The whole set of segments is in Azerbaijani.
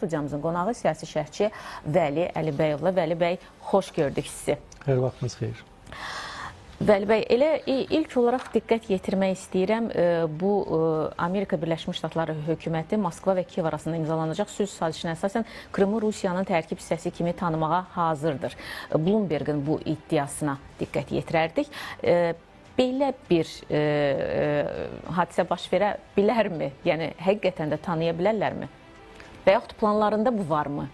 Hocamızın qonağı siyasi şərhçi Vəli Əlibəyovla. Vəli bəy, xoş gördük sizi. Hər vaxtınız xeyir. Vəli bəy, elə ilk olaraq diqqət yetirmək istəyirəm. Bu Amerika Birləşmiş Ştatları hökuməti Moskva və Kiyev arasında imzalanacaq sülh sazişinə əsasən Krımı Rusiyanın tərkib hissəsi kimi tanımağa hazırdır. Bloomberg'in bu iddiasına diqqət yetirərdik. Belə bir hadisə baş verə bilərmi? Yəni, həqiqətən də tanıya bilərlərmi? Və yaxud planlarında bu varmı?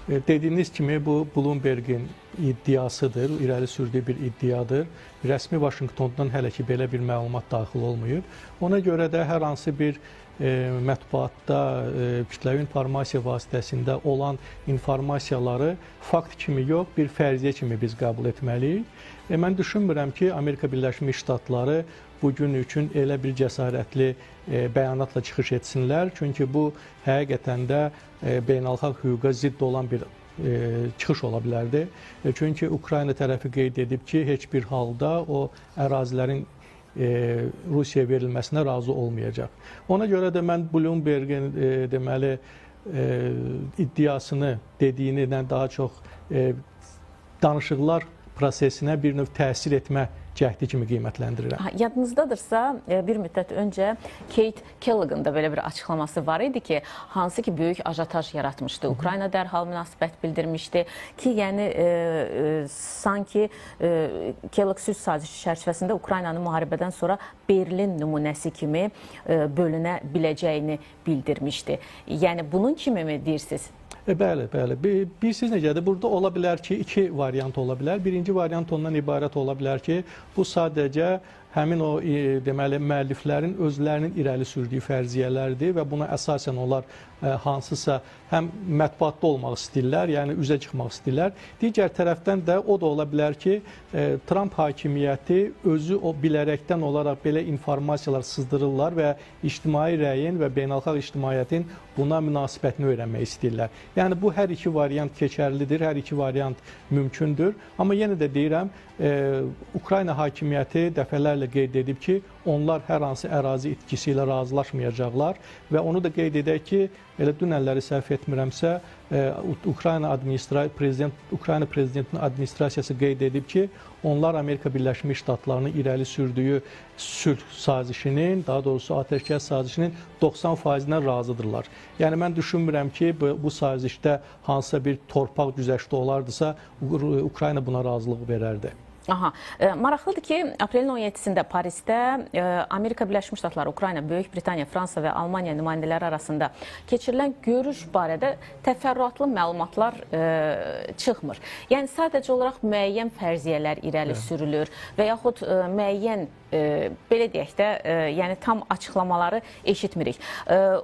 Dediyiniz kimi bu Bloomberg'in iddiasıdır, irəli sürdüyü bir iddiadır. Rəsmi Vaşinqtondan hələ ki belə bir məlumat daxil olmayıb. Ona görə də hər hansı bir mətbuatda, kütləvi informasiya vasitəsində olan informasiyaları fakt kimi yox, bir fərziyyə kimi biz qəbul etməliyik. Mən düşünmürəm ki, Amerika Birləşmiş Ştatları bugün üçün elə bir cəsarətli bəyanatla çıxış etsinlər. Çünki bu həqiqətən də beynəlxalq hüquqa zidd olan bir çıxış ola bilərdi. Çünki Ukrayna tərəfi qeyd edib ki, heç bir halda o ərazilərin Rusiyaya verilməsinə razı olmayacaq. Ona görə də mən Bloomberg'in deməli iddiasını dediyindən daha çox danışıqlar prosesinə bir növ təsir etmə cəhdi kimi qiymətləndirirəm. Yadınızdadırsa, bir müddət öncə Kate Kelloggan da belə bir açıqlaması var idi ki, hansı ki böyük ajataj yaratmışdı. Ukrayna dərhal münasibət bildirmişdi ki, yəni sanki Kellogg sülh sazişi çərçivəsində Ukraynanın müharibədən sonra Berlin nümunəsi kimi bölünə biləcəyini bildirmişdi. Yəni bunun kimi mi deyirsiniz? Bəli, bəli. Bilirsiniz necədir? Burada ola bilər ki, iki variant ola bilər. Birinci variant ondan ibarət ola bilər ki, bu sadəcə həmin o deməli müəlliflərin özlərinin irəli sürdüyü fərziyyələrdir və buna əsasən onlar hansısa həm mətbuatda olmaq istəyirlər, yəni üzə çıxmaq istəyirlər. Digər tərəfdən də o da ola bilər ki, Trump hakimiyyəti özü o bilərəkdən olaraq belə informasiyalar sızdırırlar və ictimai rəyin və beynəlxalq ictimaiyyətin buna münasibətini öyrənmək istəyirlər. Yəni bu hər iki variant keçərlidir, hər iki variant mümkündür. Amma yenə də deyirəm, Ukrayna hakimiyyəti dəfələrlə qeyd edib ki, onlar hər hansı ərazi itkisi ilə razılaşmayacaqlar və onu da qeyd edək ki, elə dünənləri səhv etmirəmsə, Ukrayna prezidentinin administrasiyası qeyd edib ki, onlar Amerika Birləşmiş Ştatlarının irəli sürdüyü sülh sazişinin, daha doğrusu atəşkəs sazişinin 90%-dən razıdırlar. Yəni mən düşünmürəm ki, bu sazişdə hansısa bir torpaq güzəşti olardısa, Ukrayna buna razılıq verərdi. Aha, maraqlıdır ki, aprelin 17-sində Parisdə Amerika Birləşmiş Ştatları, Ukrayna, Böyük Britaniya, Fransa və Almaniya nümayəndələri arasında keçirilən görüş barədə təfərrüatlı məlumatlar çıxmır. Yəni sadəcə olaraq müəyyən fərziyyələr irəli sürülür və yaxud müəyyən belə deyək də, yəni tam açıqlamaları eşitmirik.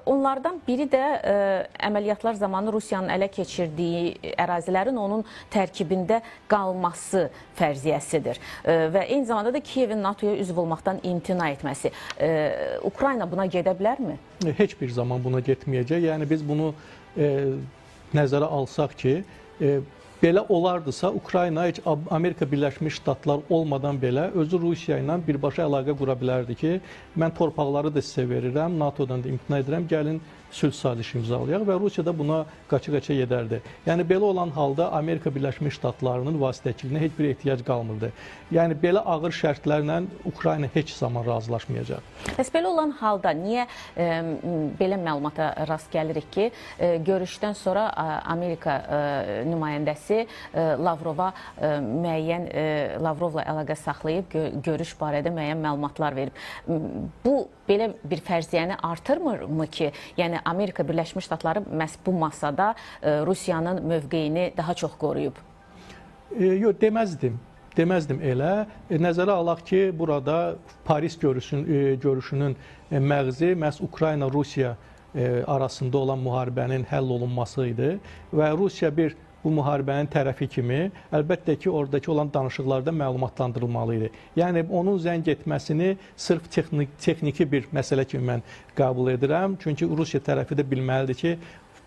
Onlardan biri də əməliyyatlar zamanı Rusiyanın ələ keçirdiyi ərazilərin onun tərkibində qalması fərziyyəsidir. Və eyni zamanda da Kiyevin NATO-ya üzv olmaqdan imtina etməsi. Ukrayna buna gedə bilərmi? Heç bir zaman buna getməyəcək. Yəni biz bunu nəzərə alsaq ki, belə olardısa, Ukrayna heç Amerika Birləşmiş Ştatlar olmadan belə özü Rusiya ilə birbaşa əlaqə qura bilərdi ki, mən torpaqları da sizə verirəm, NATO-dan da imtina edirəm, gəlin sülh sazişi imzalayaq və Rusiya da buna qaça-qaça gedərdi. Yəni belə olan halda Amerika Birləşmiş Ştatlarının vasitəçiliyinə heç bir ehtiyac qalmırdı. Yəni belə ağır şərtlərlə Ukrayna heç zaman razılaşmayacaq. Bəs belə olan halda niyə belə məlumata rast gəlirik ki, görüşdən sonra Amerika nümayəndəsi Lavrovla əlaqə saxlayıb görüş barədə müəyyən məlumatlar verib. Bu belə bir fərziyyəni artırmırmı ki, yəni Amerika Birləşmiş Ştatları məhz bu masada Rusiyanın mövqeyini daha çox qoruyub? Yox, deməzdim elə. Nəzərə alaq ki, burada Paris görüşünün məğzi məhz Ukrayna-Rusiya arasında olan müharibənin həll olunması idi və Rusiya bu müharibənin tərəfi kimi, əlbəttə ki, oradakı olan danışıqlarda məlumatlandırılmalı idi. Yəni, onun zəng etməsini sırf texniki bir məsələ kimi mən qəbul edirəm. Çünki Rusiya tərəfi də bilməlidir ki,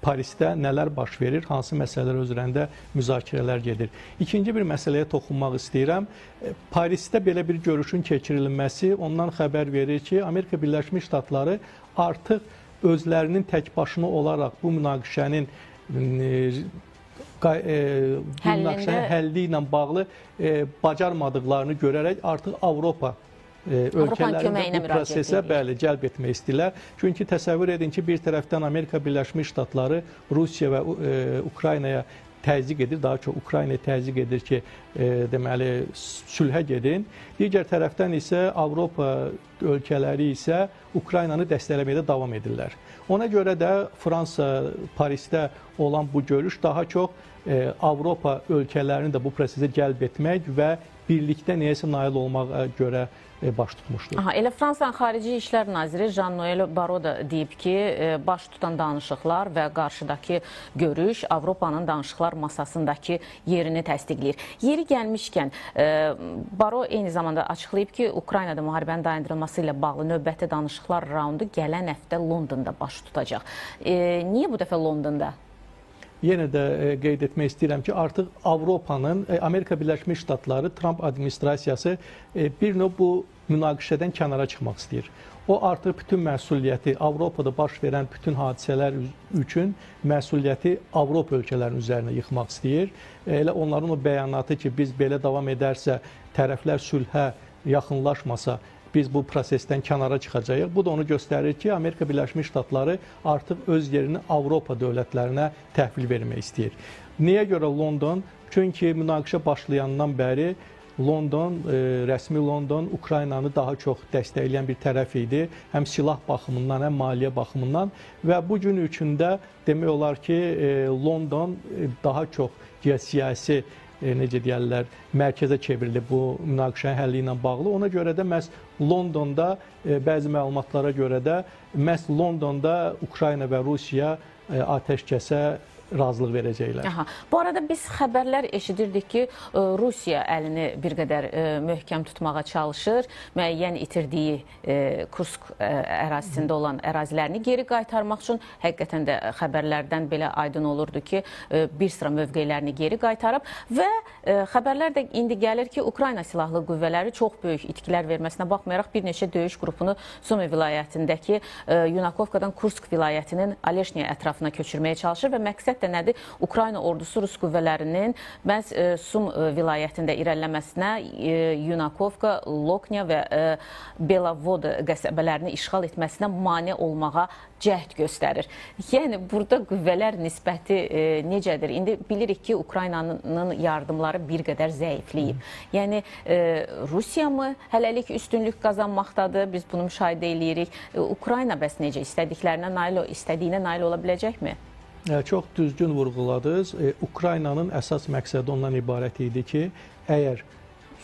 Parisdə nələr baş verir, hansı məsələlər üzərində müzakirələr gedir. İkinci bir məsələyə toxunmaq istəyirəm. Parisdə belə bir görüşün keçirilməsi ondan xəbər verir ki, Amerika Birləşmiş Ştatları artıq özlərinin təkbaşına olaraq bu münaqişənin həlli ilə bağlı bacarmadıqlarını görərək artıq Avropa ölkələrini bu prosesə cəlb etmək istəyirlər. Çünki təsəvvür edin ki, bir tərəfdən Amerika Birləşmiş Ştatları Rusiya və Ukraynaya təzyiq edir, daha çox Ukraynaya təzyiq edir ki, deməli, sülhə gedin. Digər tərəfdən isə Avropa ölkələri isə Ukraynanı dəstəkləməkdə davam edirlər. Ona görə də Fransa, Parisdə olan bu görüş daha çox Avropa ölkələrini də bu prosesə cəlb etmək və birlikdə nəyəsə nail olmağa görə baş tutmuşdur. Elə Fransanın Xarici İşlər Naziri Jean-Noël Barrot da deyib ki, baş tutan danışıqlar və qarşıdakı görüş Avropanın danışıqlar masasındakı yerini təsdiqləyir. Yeri gəlmişkən, Barrot eyni zamanda açıqlayıb ki, Ukraynada müharibənin dayandırılması ilə bağlı növbəti danışıqlar raundu gələn həftə Londonda baş tutacaq. Niyə bu dəfə Londonda? Yenə də qeyd etmək istəyirəm ki, artıq Avropanın, Amerika Birləşmiş Ştatları, Trump administrasiyası bir növ bu münaqişədən kənara çıxmaq istəyir. O artıq bütün məsuliyyəti, Avropada baş verən bütün hadisələr üçün məsuliyyəti Avropa ölkələrinin üzərinə yıxmaq istəyir. Elə onların o bəyanatı ki, biz belə davam edərsə, tərəflər sülhə yaxınlaşmasa, biz bu prosesdən kənara çıxacağıq. Bu da onu göstərir ki, Amerika Birləşmiş Ştatları artıq öz yerini Avropa dövlətlərinə təhvil vermək istəyir. Niyə görə London? Çünki münaqişə başlayandan bəri London, rəsmi London Ukraynanı daha çox dəstəkləyən bir tərəf idi. Həm silah baxımından, həm maliyyə baxımından və bu gün üçündə demək olar ki, London daha çox geosiyasi necə deyərlər, mərkəzə çevrilib bu münaqişənin həlli ilə bağlı. Ona görə də məhz Londonda, bəzi məlumatlara görə də məhz Londonda Ukrayna və Rusiya atəşkəsə razılıq verəcəklər. Bu arada biz xəbərlər eşidirdik ki, Rusiya əlini bir qədər möhkəm tutmağa çalışır. Müəyyən itirdiyi Kursk ərazisində olan ərazilərini geri qaytarmaq üçün həqiqətən də xəbərlərdən belə aydın olurdu ki, bir sıra mövqelərini geri qaytarıb və xəbərlər də indi gəlir ki, Ukrayna silahlı qüvvələri çox böyük itkilər verməsinə baxmayaraq bir neçə döyüş qrupunu Sumi vilayətindəki Yunakovkadan Kursk vilayətinin Aleşniya ətrafına köçürməyə çalışır və məqsəd də nədir? Ukrayna ordusu Rus qüvvələrinin məhz Sum vilayətində irəliləməsinə Yunakovka, Loknya və Belavod qəsəbələrini işğal etməsinə mane olmağa cəhd göstərir. Yəni, burada qüvvələr nisbəti necədir? İndi bilirik ki, Ukraynanın yardımları bir qədər zəifləyib. Yəni, Rusiya mı hələlik üstünlük qazanmaqdadır? Biz bunu müşahidə edirik. Ukrayna bəs necə? İstədiyinə nail ola biləcəkmi? Çox düzgün vurğuladınız. Ukraynanın əsas məqsədi ondan ibarət idi ki, əgər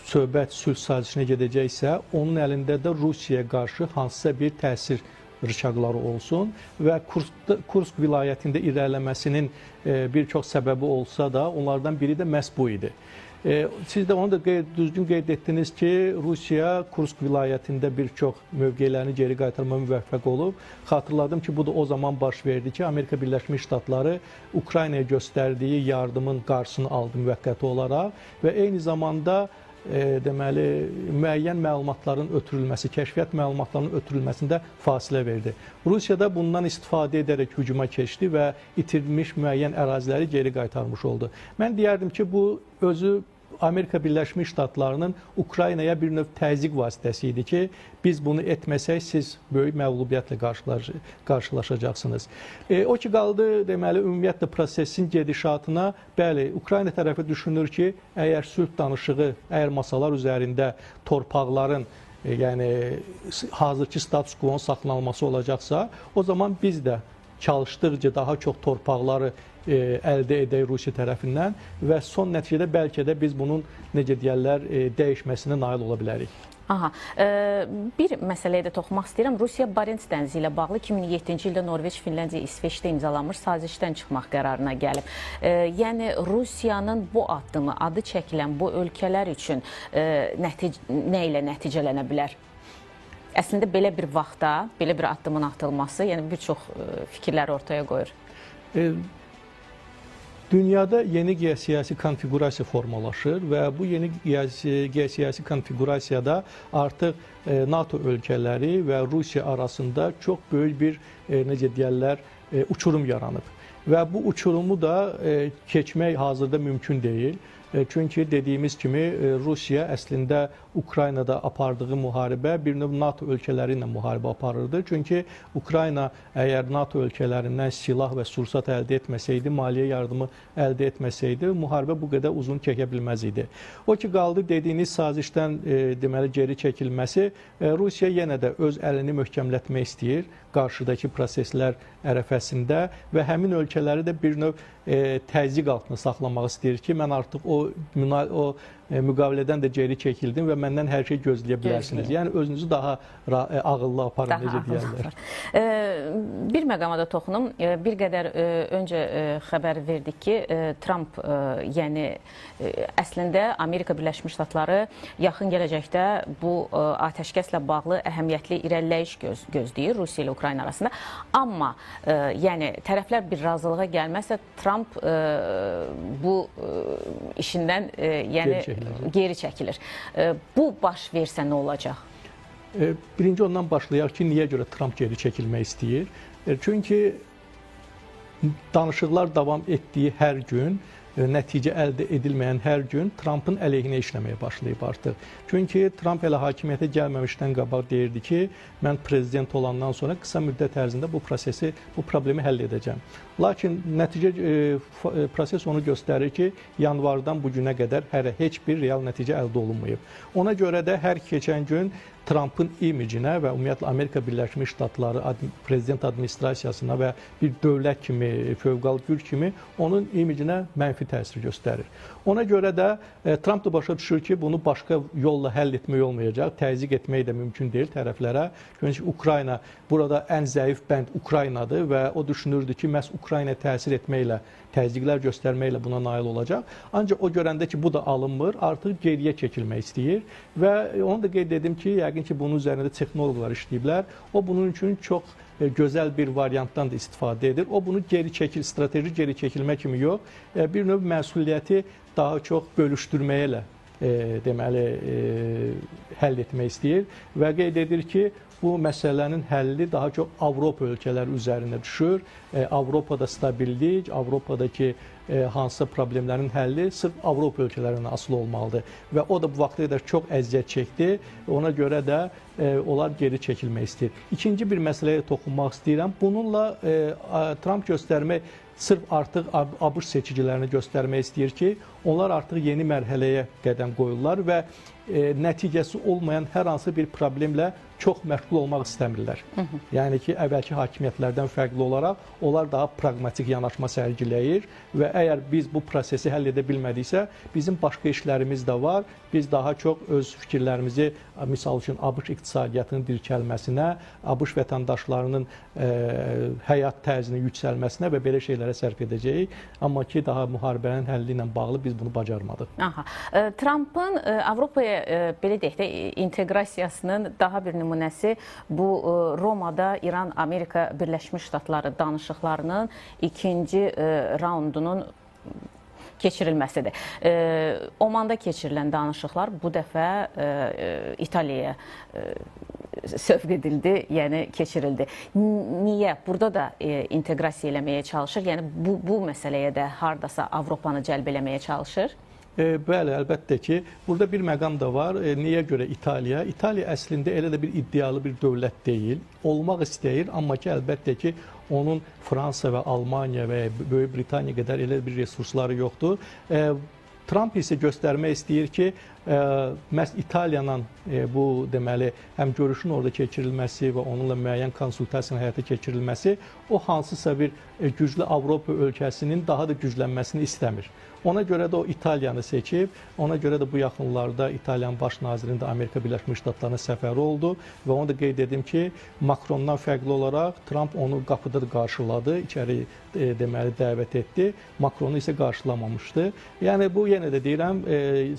söhbət sülh sazişinə gedəcəksə, onun əlində də Rusiyaya qarşı hansısa bir təsir rıçaqları olsun və Kursk vilayətində irəliləməsinin bir çox səbəbi olsa da, onlardan biri də məhz bu idi. Siz də onu da düzgün qeyd etdiniz ki, Rusiya Kursk vilayətində bir çox mövqelərini geri qaytarma müvəffəq olub. Xatırladım ki, bu da o zaman baş verdi ki, Amerika Birləşmiş Ştatları Ukraynaya göstərdiyi yardımın qarşısını aldı müvəqqəti olaraq və eyni zamanda deməli, müəyyən məlumatların ötürülməsi, kəşfiyyat məlumatlarının ötürülməsində fasilə verdi. Rusiya da bundan istifadə edərək hücuma keçdi və itirilmiş müəyyən əraziləri geri qaytarmış oldu. Mən deyərdim ki, bu özü Amerika Birləşmiş Ştatlarının Ukraynaya bir növ təzyiq vasitəsi idi ki, biz bunu etməsək, siz böyük məğlubiyyətlə qarşılaşacaqsınız. O ki, qaldı, deməli, ümumiyyətlə prosesin gedişatına, bəli, Ukrayna tərəfi düşünür ki, əgər sülh danışığı, əgər masalar üzərində torpaqların, yəni hazırki status quo-nun saxlanılması olacaqsa, o zaman biz də çalışdıqca daha çox torpaqları əldə edək Rusiya tərəfindən və son nəticədə bəlkə də biz bunun, necə deyərlər, dəyişməsinə nail ola bilərik. Bir məsələyə də toxunmaq istəyirəm. Rusiya Barents dənizi ilə bağlı 2007-ci ildə Norveç, Finlandiya, İsveçdə imzalanmış sazişdən çıxmaq qərarına gəlib. Yəni, Rusiyanın bu addımı, adı çəkilən bu ölkələr üçün nə ilə nəticələnə bilər? Əslində, belə bir vaxtda, belə bir addımın atılması, yəni bir çox fikirləri ortaya qoyur. Dünyada yeni geosiyasi konfiqurasiya formalaşır və bu yeni geosiyasi konfiqurasiyada artıq NATO ölkələri və Rusiya arasında çox böyük bir, necə deyərlər, uçurum yaranıb. Və bu uçurumu da keçmək hazırda mümkün deyil. Çünki dediyimiz kimi Rusiya əslində Ukraynada apardığı müharibə bir növ NATO ölkələri ilə müharibə aparırdı. Çünki Ukrayna əgər NATO ölkələrindən silah və sursat əldə etməsəydi, maliyyə yardımı əldə etməsəydi, müharibə bu qədər uzun çəkə bilməz idi. O ki qaldı dediyiniz sazişdən deməli geri çəkilməsi, Rusiya yenə də öz əlini möhkəmlətmək istəyir qarşıdakı proseslər ərəfəsində və həmin ölkələri də bir növ təzyiq altında saxlamaq istəyir ki, mən artıq o müqavilədən də geri çəkildim və məndən hər şey gözləyə bilərsiniz. Yəni özünüzü daha ağıllı aparın, necə deyərlər. Bir məqama da toxunum. Bir qədər öncə xəbər verdik ki, Trump, yəni əslində Amerika Birləşmiş Ştatları yaxın gələcəkdə bu atəşkəslə bağlı əhəmiyyətli irəliləyiş gözləyir Rusiya ilə Ukrayna arasında. Amma yəni tərəflər bir razılığa gəlməzsə Trump bu işindən yəni geri çəkilir. Bu baş versə nə olacaq? Birinci ondan başlayaq ki, niyə görə Trump geri çəkilmək istəyir? Çünki danışıqlar davam etdiyi hər gün, nəticə əldə edilməyən hər gün Trumpın əleyhinə işləməyə başlayıb artıq. Çünki Trump elə hakimiyyətə gəlməmişdən qabaq deyirdi ki, mən prezident olandan sonra qısa müddət ərzində bu prosesi, bu problemi həll edəcəm. Lakin nəticə proses onu göstərir ki, yanvardan bu günə qədər hələ heç bir real nəticə əldə olunmayıb. Ona görə də hər keçən gün Trumpın imicinə və ümumiyyətlə Amerika Birləşmiş Ştatları prezident administrasiyasına və bir dövlət kimi, fövqəladə güc kimi onun imicinə mənfi təsir göstərir. Ona görə də Trump da başa düşür ki, bunu başqa yolla həll etmək olmayacaq, təzyiq etmək də mümkün deyil tərəflərə. Çünki Ukrayna, burada ən zəif bənd Ukraynadır və o düşünürdü ki, məhz Ukrayna təsir etməklə, təzyiqlər göstərməklə buna nail olacaq. Ancaq o görəndə ki, bu da alınmır, artıq geriyə çəkilmək istəyir və onu da qeyd edim ki, yəqin ki, bunun üzərində texnoloqlar işləyiblər. O bunun üçün çox gözəl bir variantdan da istifadə edir. O bunu strateji geri çəkilmə kimi yox, bir növ məsuliyyəti daha çox bölüşdürməyə deməli həll etmək istəyir və qeyd edir ki, bu məsələnin həlli daha çox Avropa ölkələri üzərində düşür. Avropada stabillik, Avropadakı hansısa problemlərin həlli sırf Avropa ölkələrindən asılı olmalıdır. Və o da bu vaxta qədər çox əziyyət çəkdi. Ona görə də onlar geri çəkilmək istəyir. İkinci bir məsələyə toxunmaq istəyirəm. Bununla Trump göstərmək, sırf artıq ABŞ seçicilərini göstərmək istəyir ki, onlar artıq yeni mərhələyə qədəm qoyurlar və nəticəsi olmayan hər hansı bir problemlə çox məşğul olmaq istəmirlər. Yəni ki, əvvəlki hakimiyyətlərdən fərqli olaraq onlar daha praqmatik yanaşma sərgiləyir və əgər biz bu prosesi həll edə bilmədiksə, bizim başqa işlərimiz də var. Biz daha çox öz fikirlərimizi, misal üçün ABŞ iqtisadiyyatının dirçəlməsinə, ABŞ vətəndaşlarının həyat tərzinin yüksəlməsinə və belə şeylərə sərf edəcəyik. Amma ki, daha müharibənin həlli ilə bağlı biz bunu bacarmadıq. Trumpın Avropaya belə deyək də inteqrasiyasının daha bir nümunəsi bu Romada İran-Amerika Birləşmiş Ştatları danışıqlarının ikinci raundunun keçirilməsidir. Omanda keçirilən danışıqlar bu dəfə İtaliyaya sövq edildi, yəni keçirildi. Niyə? Burada da inteqrasiya eləməyə çalışır. Yəni bu məsələyə də hardasa Avropanı cəlb eləməyə çalışır. Bəli, əlbəttə ki, burada bir məqam da var. Niyə görə İtaliya? İtaliya əslində elə də bir iddialı bir dövlət deyil. Olmaq istəyir, amma ki, əlbəttə ki, onun Fransa və Almaniya və Böyük Britaniya qədər elə bir resursları yoxdur. Trump isə göstərmək istəyir ki, məhz İtaliyanın bu deməli həm görüşün orada keçirilməsi və onunla müəyyən konsultasiyanın həyata keçirilməsi o hansısa bir güclü Avropa ölkəsinin daha da güclənməsini istəmir. Ona görə də o İtaliyanı seçib, ona görə də bu yaxınlarda İtaliyanın baş nazirinin də Amerika Birləşmiş Ştatlarına səfəri oldu və onu da qeyd edim ki, Makrondan fərqli olaraq Trump onu qapıda da qarşıladı, içəri deməli dəvət etdi, Makronu isə qarşılamamışdı. Yəni bu yenə də deyirəm,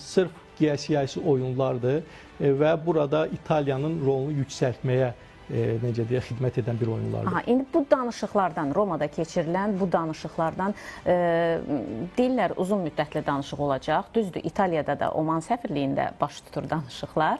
sırf geosiyasi oyunlardır və burada İtaliyanın rolunu yüksəltməyə necə deyə xidmət edən bir oyunlardır. Aha, indi bu danışıqlardan, Romada keçirilən bu danışıqlardan deyirlər uzun müddətli danışıq olacaq. Düzdür, İtaliyada da Oman səfirliyində baş tutur danışıqlar.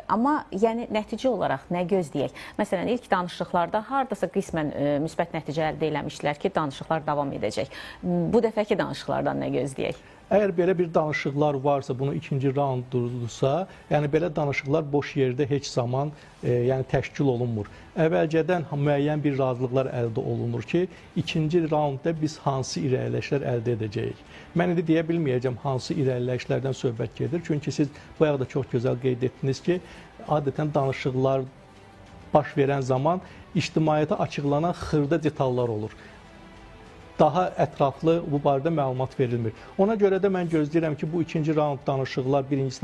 Amma yəni nəticə olaraq nə gözləyək? Məsələn, ilk danışıqlarda hardasa qismən müsbət nəticə əldə eləmişdilər ki, danışıqlar davam edəcək. Bu dəfəki danışıqlardan nə gözləyək? Əgər belə bir danışıqlar varsa, bunu ikinci raunddursa, yəni belə danışıqlar boş yerdə heç zaman yəni təşkil olunmur. Əvvəlcədən müəyyən bir razılıqlar əldə olunur ki, ikinci raundda biz hansı irəliləyişlər əldə edəcəyik. Mən indi deyə bilməyəcəm hansı irəliləyişlərdən söhbət gedir. Çünki siz bayaq da çox gözəl qeyd etdiniz ki, adətən danışıqlar baş verən zaman ictimaiyyətə açıqlanan xırda detallar olur. Daha ətraflı bu barədə məlumat verilmir. Ona görə də mən gözləyirəm ki, bu ikinci raund danışıqlar birincisi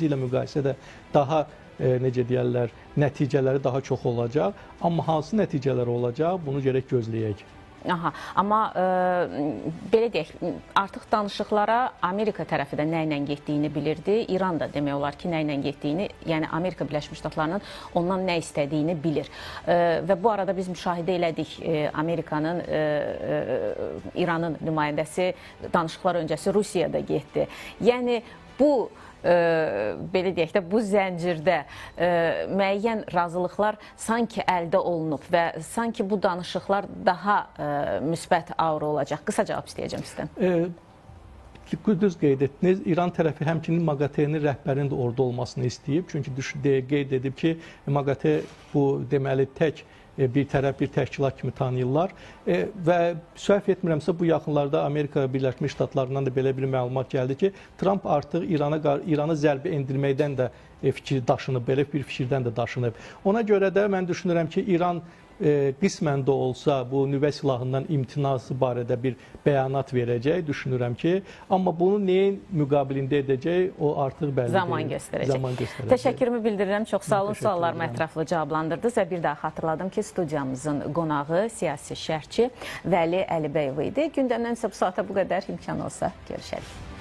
ilə müqayisədə daha necə deyərlər, nəticələri daha çox olacaq. Amma hansı nəticələr olacaq, bunu gərək gözləyək. Aha, amma belə deyək, artıq danışıqlara Amerika tərəfi də nə ilə getdiyini bilirdi. İran da demək olar ki, nə ilə getdiyini, yəni Amerika Birləşmiş Ştatlarının ondan nə istədiyini bilir. Və bu arada biz müşahidə elədik Amerikanın, İranın nümayəndəsi danışıqlar öncəsi Rusiyada getdi. Yəni bu belə deyək də, bu zəncirdə müəyyən razılıqlar sanki əldə olunub və sanki bu danışıqlar daha müsbət aura olacaq. Qısa cavab istəyəcəm sizdən. Düz qeyd etdiniz. İran tərəfi həmçinin MAQATE-nin rəhbərinin də orada olmasını istəyib. Çünki qeyd edib ki, MAQATE bu deməli tək bir tərəf, bir təşkilat kimi tanıyırlar və səhv etmirəmsə bu yaxınlarda Amerika Birləşmiş Ştatlarından da belə bir məlumat gəldi ki, Trump artıq İranı zərbə endirməkdən də fikir daşınıb, belə bir fikirdən də daşınıb. Ona görə də mən düşünürəm ki, İran qismən də olsa bu nüvə silahından imtinası barədə bir bəyanat verəcək, düşünürəm ki, amma bunu neyin müqabilində edəcək, o artıq bəlli zaman göstərəcək. Təşəkkürümü bildirirəm. Çox sağ olun, suallarımı ətraflı cavablandırdınız və bir daha xatırladım ki, studiyamızın qonağı siyasi şərhçi Vəli Əlibəyov idi. Gündəmdən isə bu saata bu qədər, imkan olsa görüşərik.